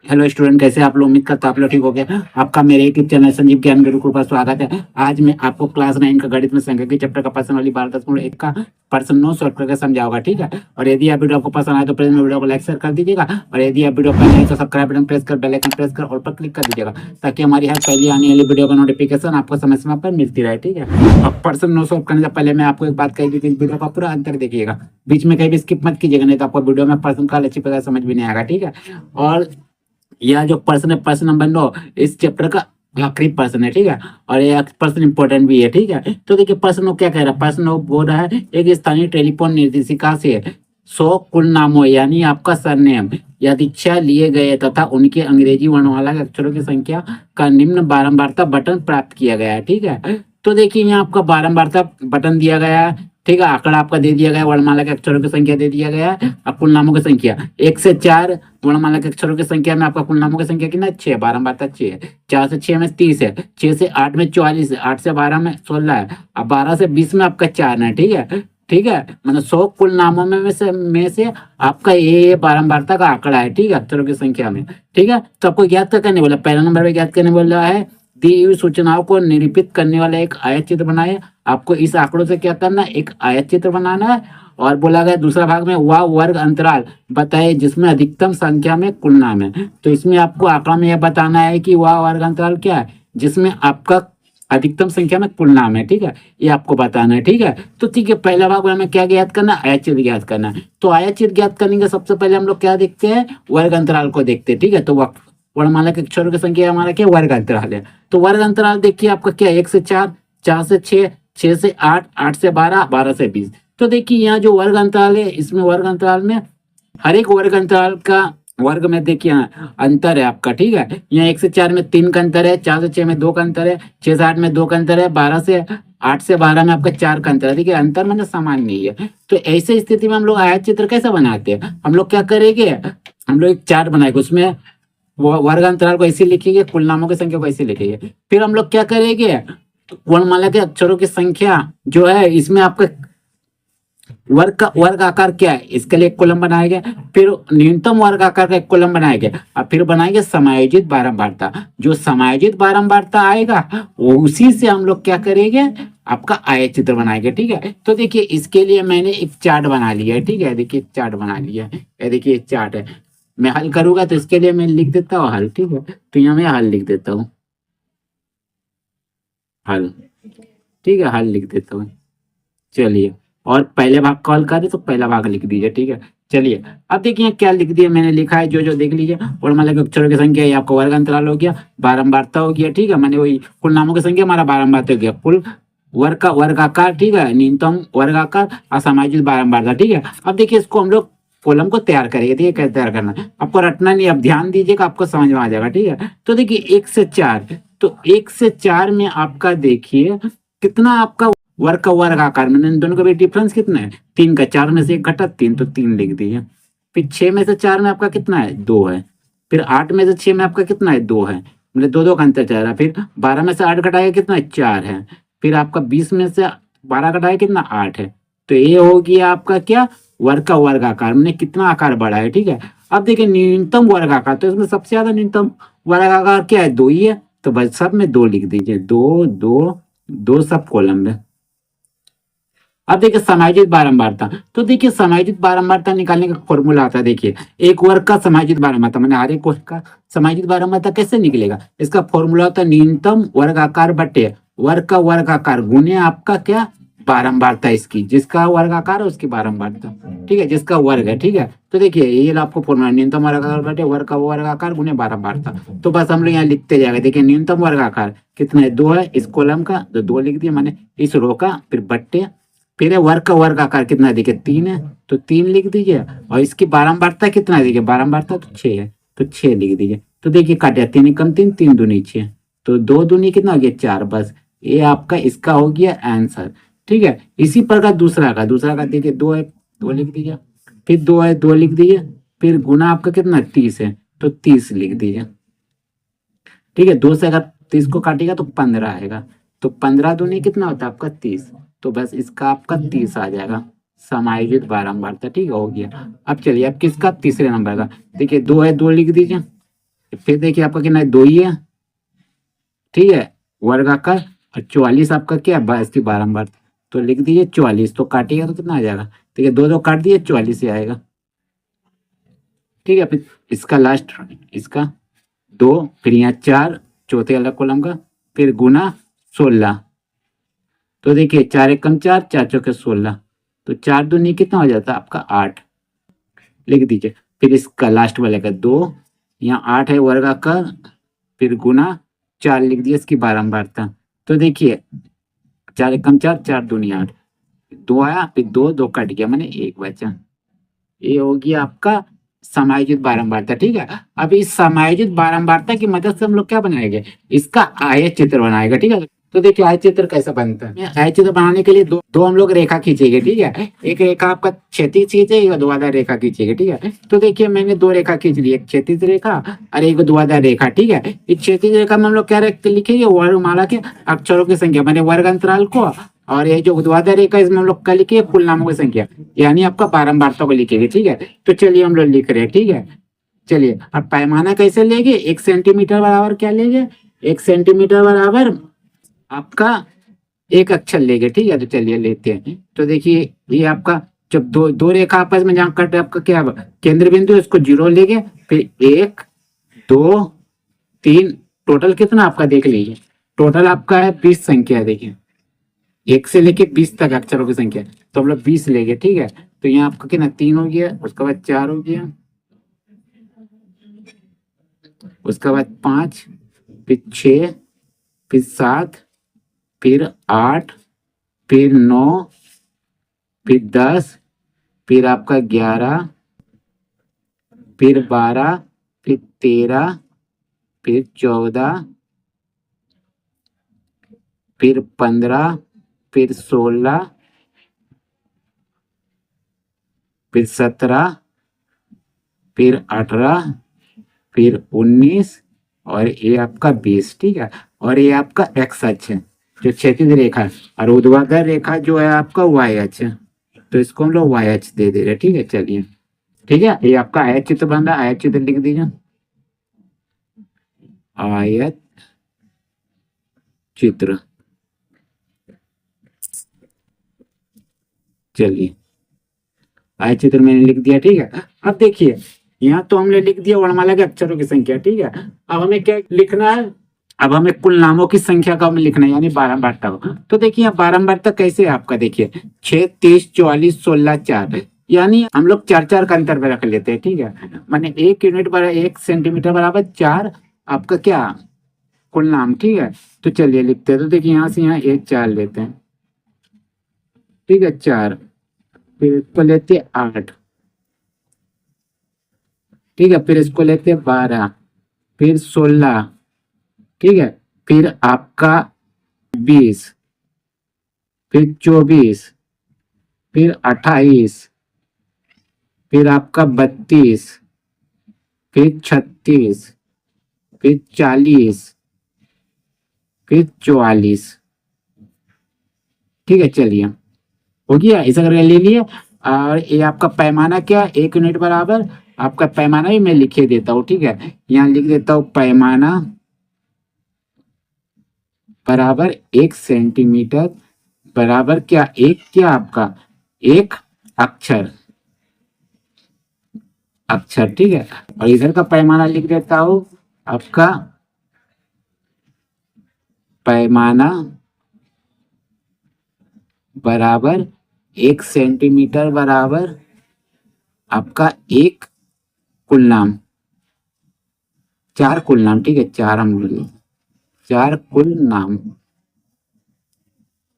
Hello student, कैसे आप लोग? उम्मीद करता आप लोग ठीक हो गए। आपका मेरे यूट्यूब चैनल संजीव ज्ञान गुरुकुल पर स्वागत है। आज मैं आपको क्लास 9 का गणित में संख्या के चैप्टर का पर्सन वाली 12.1 का पर्सन 9 सॉल्व करके समझाऊंगा, ठीक है। और यदि आप वीडियो को पसंद आए तो प्लीज वीडियो को लाइक शेयर कर दीजिएगा। और यदि आप वीडियो पर नहीं तो सब्सक्राइब बटन प्रेस कर बेल आइकन प्रेस कर ऑल पर क्लिक कर दीजिएगा, ताकि हमारी हर पहली आने वाली वीडियो का नोटिफिकेशन आपको समय समय पर मिलती रहे, ठीक है। अब पर्सन 9 सॉल्व करने से पहले मैं आपको एक बात कही थी कि इस वीडियो का पूरा अंतर देखिएगा, बीच में कहीं भी स्किप मत कीजिएगा, नहीं तो आपको वीडियो में पर्सन का अच्छी प्रकार समझ भी नहीं आएगा, ठीक है। और यह जो पर्सन है, पर्सन नंबर 9, इस चैप्टर का आखिरी पर्सन है, ठीक है। और यह पर्सन इंपॉर्टेंट भी है, ठीक है। तो देखिए पर्सन वो क्या कह रहा है। पर्सन वो बोल रहा है एक स्थानीय टेलीफोन निर्देशिका से 100 कुल नामों यानी आपका सरनेम या दीक्षा लिए गए तथा उनके अंग्रेजी वर्णमाला के अक्षरों की संख्या का निम्न बारंबारता बटन प्राप्त किया गया है, ठीक है। तो देखिए यहाँ आपका बारंबारता बटन दिया गया है, ठीक है। आंकड़ा आपका दे दिया गया, वर्णमाला के अक्षरों की संख्या दे दिया गया है, अब कुल नामों की संख्या 1 से 4 वर्णमाला के अक्षरों की संख्या में आपका कुल नामों की संख्या कितना है? 6। बारंबारता 6 है। 4 से 6 में 30 है, 6 से 8 में 44 है, 8 से 12 में 16 है, अब 12 से 20 में आपका 4 है, ठीक है। ठीक है, मतलब 100 कुल नामों में से आपका ये बारंबारता का आंकड़ा है, ठीक है, अक्षरों की संख्या में, ठीक है। तो आपको ज्ञात क्या करने बोला? पहला नंबर में ज्ञात करने बोल रहा है दी हुई सूचनाओं को निरूपित करने वाला एक आयत चित्र बनाए। आपको इस आंकड़ों से क्या करना है? एक आयत चित्र बनाना है। और बोला गया दूसरा भाग में वह वर्ग अंतराल बताए जिसमें अधिकतम संख्या में कुल नाम है। तो इसमें आपको आंकड़ा में यह बताना है कि वह वर्ग अंतराल क्या है जिसमें आपका अधिकतम संख्या में कुल नाम है, ठीक है। ये आपको बताना है, ठीक है। तो ठीक है, पहला भाग में हमें क्या ज्ञात करना है? आयत चित्र ज्ञात करना है। तो आयत चित्र ज्ञात करने के सबसे पहले हम लोग क्या देखते हैं? वर्ग अंतराल को देखते हैं, ठीक है। तो वर्णमाला के अक्षरों की संख्या हमारा क्या? वर्ग अंतराल है। तो वर्ग अंतराल देखिए आपका क्या है? 1 से 4, 4 से 6, 6 से 8, 8 से 12, 12 से 20। तो देखिए यहाँ जो वर्ग अंतराल है, इसमें वर्ग अंतराल में हर एक वर्ग अंतराल का वर्ग में देखिए यहाँ अंतर है आपका, ठीक है। यहाँ 1 से 4 में 3 का अंतर है, 4 से 6 में 2 का अंतर है, 6 से 8 में 2 का अंतर है, 12 से 8 से 12 में आपका 4 का अंतर है। देखिए अंतर मतलब समान नहीं है। तो ऐसे स्थिति में हम लोग आयत चित्र कैसे बनाते हैं? हम लोग क्या करेंगे? हम लोग एक चार्ट बनाएंगे, उसमें वो वर्ग अंतराल को ऐसे लिखेंगे, कुल नामों की संख्या को ऐसे लिखेंगे। फिर हम लोग क्या करेंगे? वर्णमाला के अक्षरों की संख्या जो है इसमें आपका वर्ग आकार क्या है इसके लिए एक कॉलम बनाएंगे। फिर न्यूनतम वर्ग आकार का एक कॉलम बनाएंगे और फिर बनाएंगे समायोजित बारंबारता। जो समायोजित बारंबारता आएगा उसी से हम लोग क्या करेंगे? आपका आयत चित्र बनाएंगे, ठीक है। तो देखिए इसके लिए मैंने एक चार्ट बना लिया है, ठीक है। देखिए चार्ट बना लिया है, ये देखिए चार्ट है। मैं हल करूंगा तो इसके लिए मैं लिख देता हूँ हल, ठीक है। तो यहाँ मैं हल लिख देता हूँ, हल, ठीक है, हल लिख देता हूँ। चलिए, और पहले भाग कॉल करें तो पहला भाग लिख दीजिए, ठीक है। चलिए अब देखिए क्या लिख दिया मैंने, लिखा है जो जो देख लीजिए। वर्णमाला के अक्षरों की संख्या ये आपका वर्ग अंतराल हो गया, बारंबारता हो गया, ठीक है। मैंने वही कुल नामों की संख्या हमारा बारंबारता हो गया, कुल वर्ग का वर्गाकार, ठीक है, न्यूनतम वर्गाकार, असामाजिक बारंबारता, ठीक है। अब देखिए इसको हम लोग कॉलम को तैयार करेंगे, ठीक है। कैसे तैयार करना है आपको रटना नहीं, अब ध्यान दीजिएगा, आपको समझ में आ जाएगा, ठीक है। तो देखिए 1 से 4, तो 1 से 4 में आपका देखिए कितना आपका वर्ग का वर्ग आकार में इन दोनों का भी डिफरेंस कितना है? 3 का। 4 में से 1 घटा 3, तो 3 लिख दीजिए। फिर 6 में से 4 में आपका कितना है? 2 है। फिर 8 में से 6 में आपका कितना है? 2 है, मतलब 2 का अंतर चल रहा है। फिर 12 में से 8 घटाएगा कितना है? 4 है। फिर आपका 20 में से 12 घटाएगा कितना? 8 है। तो ये हो गया आपका क्या? वर्ग का वर्ग आकार, मैंने कितना आकार बढ़ा है, ठीक है। अब देखिए न्यूनतम वर्ग आकार, तो इसमें सबसे ज्यादा न्यूनतम वर्ग आकार क्या है? 2 ही है। तो बस सब में 2 लिख दीजिए, 2 2 2 सब कॉलम में। अब देखिए समायोजित बारंबारता, तो देखिए समायोजित बारंबारता निकालने का फॉर्मूला आता है। देखिए एक वर्ग का समायोजित बारंबारता, मैंने हर एक वर्ग का समायोजित बारंबारता कैसे निकलेगा? इसका फॉर्मूला होता है न्यूनतम वर्ग आकार बटे वर्ग का वर्ग आकार गुने आपका क्या? बारंबारता इसकी, जिसका वर्ग आकार है उसकी बारंबारता, ठीक है, जिसका वर्ग है, ठीक है। तो देखिए ये आपको फॉर्मूला न्यूनतम वर्ग आकार बटे वर्ग का वर्ग आकार गुने बारंबारता। तो बस हम लोग यहाँ लिखते जाएंगे। देखिए न्यूनतम वर्ग आकार कितना है? 2 है, इस कॉलम का तो 2 लिख दिया मैंने, इस रो का, फिर बट्टे, फिर है वर्ग का वर्ग आकार कितना है? देखिए 3 है, तो 3 लिख दीजिए। और इसकी बारंबारता कितना है? देखिए बारंबारता तो 6 है, तो 6 लिख दीजिए। तो देखिए काटे 3 कम 3, 3 दूनी 6, तो 2 दूनी कितना हो गया? 4। बस ये आपका इसका हो गया आंसर, ठीक है। इसी प्रकार दूसरा का देखिए 2 है, 2 लिख दीजिए। फिर 2 है, 2 लिख दीजिए। फिर गुना आपका कितना? 30 है, तो 30 लिख दीजिए, ठीक है। 2 से अगर 30 को काटेगा तो 15 आएगा, तो 15 दूनी कितना होता है आपका? 30। तो बस इसका आपका 30 आ जाएगा समायोजित बारंबारता, ठीक है, हो गया। अब चलिए अब किसका? तीसरे नंबर का। देखिए 2 है, 2 लिख दीजिए। फिर देखिए आपका कितना है, 2 ही है, ठीक है, वर्गाकार। और 44 आपका क्या है, इसकी बारंबार, तो लिख दीजिए 44, तो काटिएगा तो कितना आ जाएगा, ठीक है, दो दो काट दिए, 44 ही आएगा, ठीक है। फिर इसका लास्ट, इसका 2, फिर यहाँ 4 चौथे अलग कॉलम का, फिर गुना 16, तो देखिए 4 एकम 4, 4 चौके 16, तो 4 दूनी कितना हो जाता है आपका 8, लिख दीजिए। फिर इसका लास्ट वाले का 2, यहाँ 8 है वर्गाकार, फिर गुना 4 लिख दिया, इसकी बारंबारता, तो देखिए 4 एकम 4, 4 दूनी 8, 2 आया, फिर 2 2 कट गया, मैंने 1 बचा। ये हो गया आपका समायोजित बारंबारता, ठीक है। अब इस समायोजित बारंबारता की मदद से हम लोग क्या बनाएंगे, इसका आयत चित्र बनाएगा, ठीक है। तो देखिए आयत चित्र कैसा बनता है, आयत चित्र बनाने के लिए दो हम लोग रेखा खींचेंगे, ठीक है। एक रेखा आपका क्षैतिज खींचेगी और ध्रुवाधार रेखा खींचेगी, ठीक है। तो देखिए मैंने 2 रेखा खींच ली, एक क्षैतिज रेखा और एक ध्रुवाधार रेखा, ठीक है। इस क्षैतिज रेखा में हम लोग क्या लिखेंगे, वर्णमाला के अक्षरों की संख्या, मैंने वर्ग अंतराल को, और ये जो ध्रुवाधार रेखा इसमें हम लोग क्या लिखे, कुल नामों की संख्या, यानी आपका बारंबारता को लिखेंगे, ठीक है। तो चलिए हम लोग लिख रहे हैं, ठीक है। चलिए अब पैमाना कैसे लेंगे, 1 सेंटीमीटर बराबर क्या लेंगे, 1 सेंटीमीटर बराबर आपका 1 अक्षर लेंगे, ठीक है। तो चलिए लेते हैं, तो देखिए ये आपका जब दो दो रेखा आपस में जहाँ कट आपका क्या केंद्र बिंदु, इसको 0 लेंगे, फिर 1 2 3, टोटल कितना आपका देख लीजिए, टोटल आपका है 20 संख्या है, देखिए 1 से लेके 20 तक अक्षरों की संख्या, तो हम लोग 20 लेंगे, ठीक है। तो यहाँ आपका कितना 3 हो गया, उसके बाद 4 हो गया, उसके बाद 5, फिर 6, फिर 7, फिर 8, फिर 9, फिर 10, फिर आपका 11, फिर 12, फिर 13, फिर 14, फिर 15, फिर 16, फिर 17, फिर 18, फिर 19, और ये आपका 20, ठीक है। और ये आपका एक्स अक्ष है, जो क्षैतिज रेखा है, और ऊर्ध्वाधर रेखा जो है आपका वाई अक्ष है, तो इसको हम लोग वाई अक्ष दे दे रहे, ठीक है। चलिए ठीक है, ये आपका आयत चित्र बन रहा है, आयत चित्र लिख दीजिए, आयत चित्र। चलिए आयत चित्र मैंने लिख दिया, ठीक है। अब देखिए यहाँ तो हमने लिख दिया वर्णमाला के अक्षरों की संख्या, ठीक है। अब हमें क्या लिखना है, अब हमें कुल नामों की संख्या का हमें लिखना है, यानी बारंबारता को। तो देखिए यहाँ बारंबारता कैसे है आपका, देखिए 6 30 44 16 4, यानी हम लोग 4 4 का अंतर में रख लेते हैं, ठीक है। माने 1 यूनिट बराबर 1 सेंटीमीटर बराबर 4 आपका क्या कुल नाम, ठीक है। तो चलिए लिखते हैं, तो देखिए यहाँ से यहाँ 1 4 लेते हैं, ठीक है, 4, फिर इसको लेते 8, ठीक है, फिर इसको लेते 12, फिर 16, ठीक है, फिर आपका 20, फिर 24, फिर 28, फिर आपका 32, फिर 36, फिर 40, फिर 44, ठीक है। चलिए हो गया, ऐसा करके ले लिए। और ये आपका पैमाना क्या, 1 यूनिट बराबर आपका पैमाना भी मैं लिखे देता हूँ, ठीक है। यहाँ लिख देता हूँ पैमाना बराबर 1 सेंटीमीटर बराबर क्या, एक क्या आपका 1 अक्षर, अक्षर, ठीक है। और इधर का पैमाना लिख देता हूँ आपका पैमाना बराबर 1 सेंटीमीटर बराबर आपका 1 कुल नाम, 4 कुल नाम, ठीक है, 4 हम लोग 4 कुल नाम।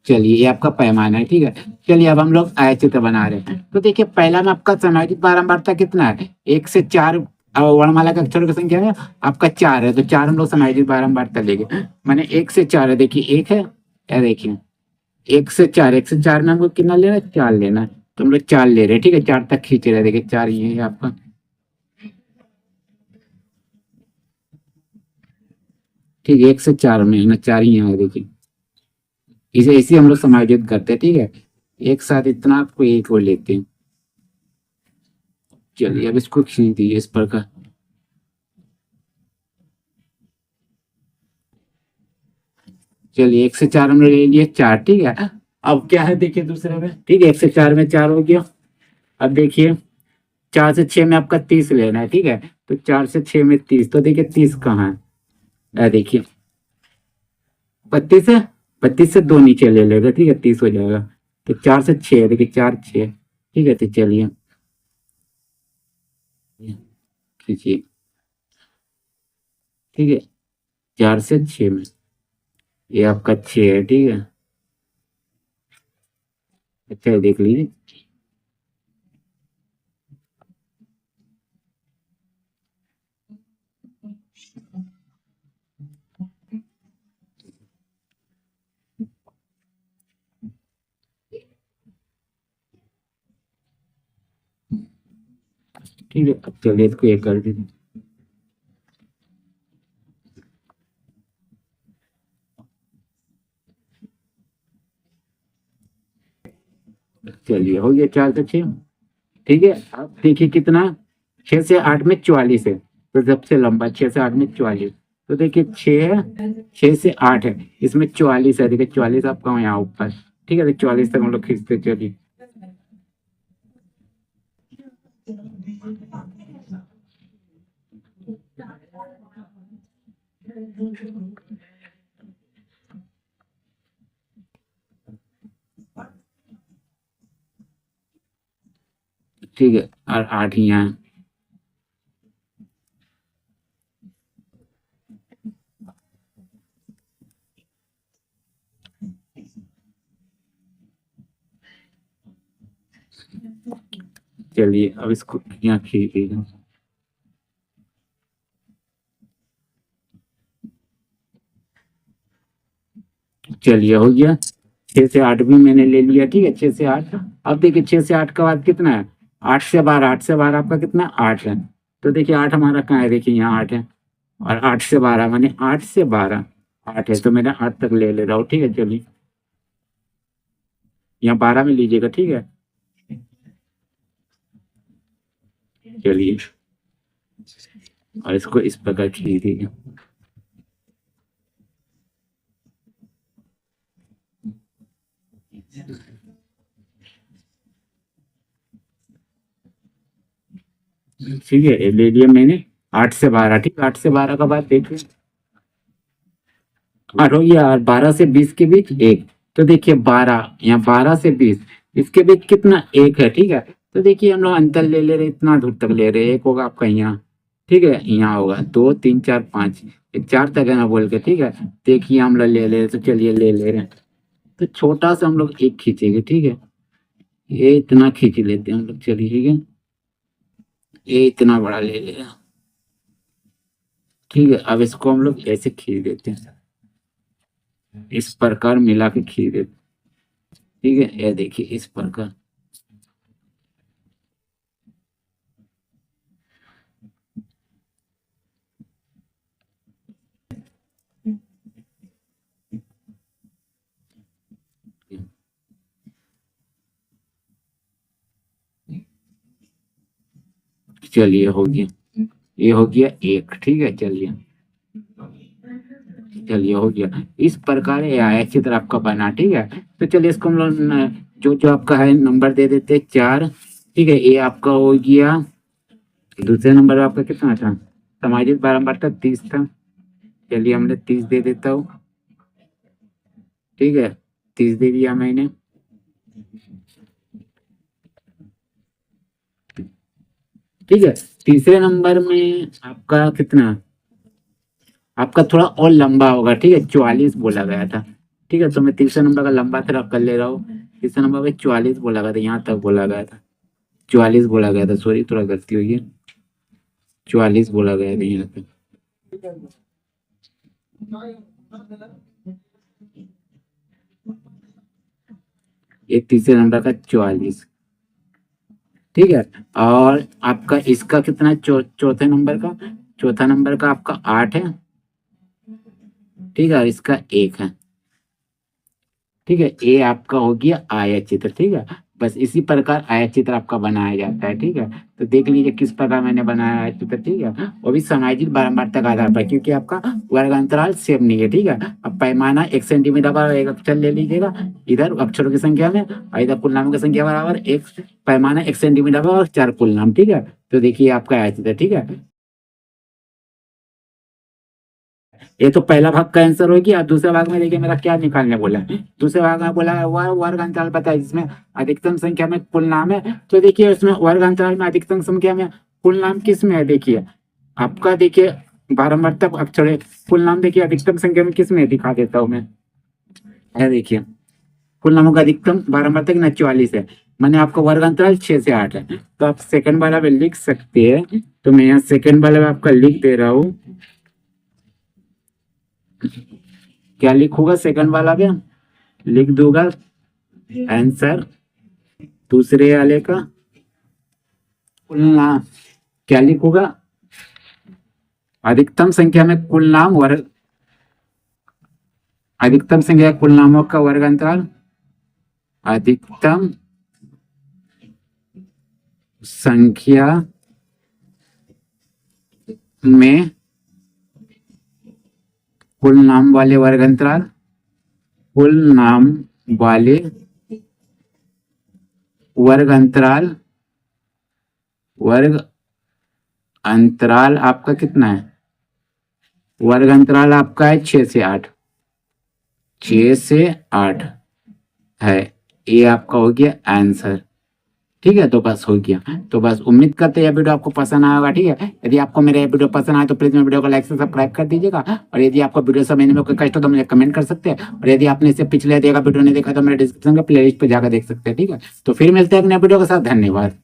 चलिए ये आपका पैमाना है, ठीक है। चलिए अब हम लोग आयत चित्र बना रहे हैं, तो देखिए पहला में आपका समायोजित बारंबारता कितना है, 1 से 4, वर्णमाला के अक्षरों की संख्या है आपका 4 है, तो 4 हम लोग समायोजित बारंबारता लेंगे, माने 1 से 4 है, देखिए 1 है, या देखिए 1 से 4, 1 से 4 में हमको कितना लेना है, 4 लेना है, तो हम लोग 4 ले रहे हैं, ठीक है। 4 तक खींच रहे हैं, देखिए 4 ये है आपका, ठीक है, 1 से 4 में है ना, 4 ही है, देखिए इसे ऐसे हम लोग समायोजित करते हैं, ठीक है। एक साथ इतना आपको एक वो लेते हैं। चलिए अब इसको खींच दीजिए इस पर का, चलिए 1 से 4 हमने ले लिए 4, ठीक है। अब क्या है देखिए दूसरे में, ठीक है, 1 से 4 में 4 हो गया। अब देखिए 4 से 6 में आपका 30 लेना है, ठीक है। तो 4 से 6 में 30, तो देखिए 30 कहाँ है, देखिए 32 है, 32 से 2 नीचे ले लेगा, ठीक है, 30 हो जाएगा। तो 4 से 6, देखिए 4 6, ठीक है। तो चलिए खींचिए, ठीक है। 4 से 6 में ये आपका 6 है, ठीक है। अच्छा है, देख लीजिए। ठीक है, अब चलिए इसको ये कर दीजिए। चलिए हो गया 4 से 6, ठीक है। अब देखिए कितना, 6 से 8 में 44 है, तो सबसे लंबा 6 से 8 में 44। तो देखिए 6 है, 6 से 8 है, इसमें 44 है, देखिए 44 आपका यहाँ ऊपर, ठीक है। तो 44 तक हम लोग खींचते चलिए। ठीक है, और 8 ही यहाँ। चलिए अब इसको यहाँ खींच दीजिए। चलिए हो गया, 6 से 8 भी मैंने ले लिया, ठीक है। 6 से 8, अब देखिए 6 से 8 का बाद कितना है, 8 से 12, 8 से 12 आपका कितना, 8 है। तो देखिए 8 हमारा कहाँ है, देखिए यहाँ 8 है। और 8 से 12 मैंने 8 से 12, 8 है, तो मैंने 8 तक ले ले रहा हूँ, ठीक है। चलिए यहाँ 12 में लीजिएगा, ठीक है। चलिए और इसको इस प्रकार खींच दीजिए। ठीक है, ये ले लिया मैंने 8 से 12, ठीक है। 8 से 12 का बाद देखिए, और हो गया, और 12 से 20 के बीच एक, तो देखिए 12, यहाँ 12 से 20 इसके बीच कितना, एक है, ठीक है। तो देखिए हम लोग अंतर ले ले रहे, इतना दूर तक ले रहे, एक होगा आपका यहाँ, ठीक है। यहाँ होगा 2 3 4 5, 4 तक है ना बोल के, ठीक है। देखिए हम लोग ले ले रहे, तो चलिए ले ले रहे हैं। तो छोटा सा हम लोग एक खींचेंगे, ठीक है। ये इतना खींच लेते हैं हम लोग, चलिए ठीक है। ये इतना बड़ा ले ले रहे हैं, ठीक है। अब इसको हम लोग ऐसे खींच देते हैं, इस प्रकार मिला के खींच देते हैं, ठीक है। ये देखिए इस प्रकार। चलिए हो गया, ये हो गया एक, ठीक है। चलिए चलिए हो गया, इस प्रकार ये आया चित्र आपका बना, ठीक है। तो चलिए इसको हम लोग जो जो आपका है नंबर दे देते हैं 4, ठीक है। ये आपका हो गया, दूसरे नंबर आपका कितना था, सामाजिक बारंबारता 30 था। चलिए हमने 30 दे देता हूँ, ठीक है। 30 दे दिया मैंने, ठीक है। तीसरे नंबर में आपका कितना, आपका थोड़ा और लंबा होगा, ठीक है। 44 बोला गया था, ठीक है। तो मैं तीसरे नंबर का लंबा थोड़ा कर ले रहा हूँ। तीसरे नंबर पे 44 बोला गया था, यहाँ तक बोला गया था, 44 बोला गया था, सॉरी थोड़ा गलती हुई है, 44 बोला गया था यहाँ पे। ये तीसरे नंबर का 44, ठीक है। और आपका इसका कितना है, चौथे नंबर का, चौथा नंबर का आपका 8 है, ठीक है। और इसका 1 है, ठीक है। ये आपका हो गया आया चित्र, ठीक है। बस इसी प्रकार आयत चित्र आपका बनाया जाता है। ठीक है, तो देख लीजिए किस प्रकार मैंने बनाया आयत चित्र। ठीक है, वो भी समायोजित बारंबारता के आधार पर, क्योंकि आपका वर्ग अंतराल सेम नहीं है। ठीक है, अब पैमाना 1 सेंटीमीटर पर एक अक्षर ले लीजिएगा, इधर अक्षरों की संख्या में और इधर कुल नामों की संख्या बराबर एक पैमाना 1 सेंटीमीटर पर और 4 कुल नाम। ठीक है, तो देखिए आपका आयत चित्र। ठीक है, ये तो पहला भाग का आंसर हो गया। दूसरे भाग में देखिए मेरा क्या निकालने बोला है। दूसरे भाग में बोला है वर्ग अंतराल बताए जिसमें अधिकतम संख्या में कुल नाम है। तो देखिए उसमें वर्ग अंतराल में अधिकतम संख्या में कुल नाम किस में है, देखिए आपका देखिए बारंबारता अक्षर है। कुल नाम देखिए अधिकतम संख्या में किस में दिखा देता हूँ मैं, है देखिए कुल नामों का अधिकतम बारंबारता की 44 है। मैंने आपका वर्ग अंतराल 6 से 8 है, तो आप सेकंड वाला में लिख सकते हैं। तो मैं यहाँ सेकंड वाला में आपका लिख दे रहा हूँ। क्या लिखूंगा सेकंड वाला में, लिख दूंगा आंसर दूसरे वाले का कुल नाम। क्या लिखूंगा, अधिकतम संख्या में कुल नाम वर्ग, अधिकतम संख्या कुल नामों का वर्ग अंतराल, अधिकतम संख्या में कुल नाम वाले वर्ग अंतराल, कुल नाम वाले वर्ग अंतराल, वर्ग अंतराल आपका कितना है, वर्ग अंतराल आपका है 6 से 8, 6 से 8 है। ये आपका हो गया आंसर। ठीक है, तो बस हो गया। तो बस उम्मीद करते हैं यह वीडियो आपको पसंद आया होगा। ठीक है, यदि आपको मेरा ये वीडियो पसंद आए तो प्लीज मेरे वीडियो को लाइक से सब्सक्राइब कर दीजिएगा। और यदि आपको वीडियो समझने में कोई कष्ट हो तो मुझे कमेंट कर सकते हैं। और यदि आपने इससे पिछले देखा वीडियो नहीं देखा तो मेरे डिस्क्रिप्शन के प्लेलिस्ट पे जाकर देख सकते हैं। ठीक है, तो फिर मिलते हैं एक नए वीडियो के साथ। धन्यवाद।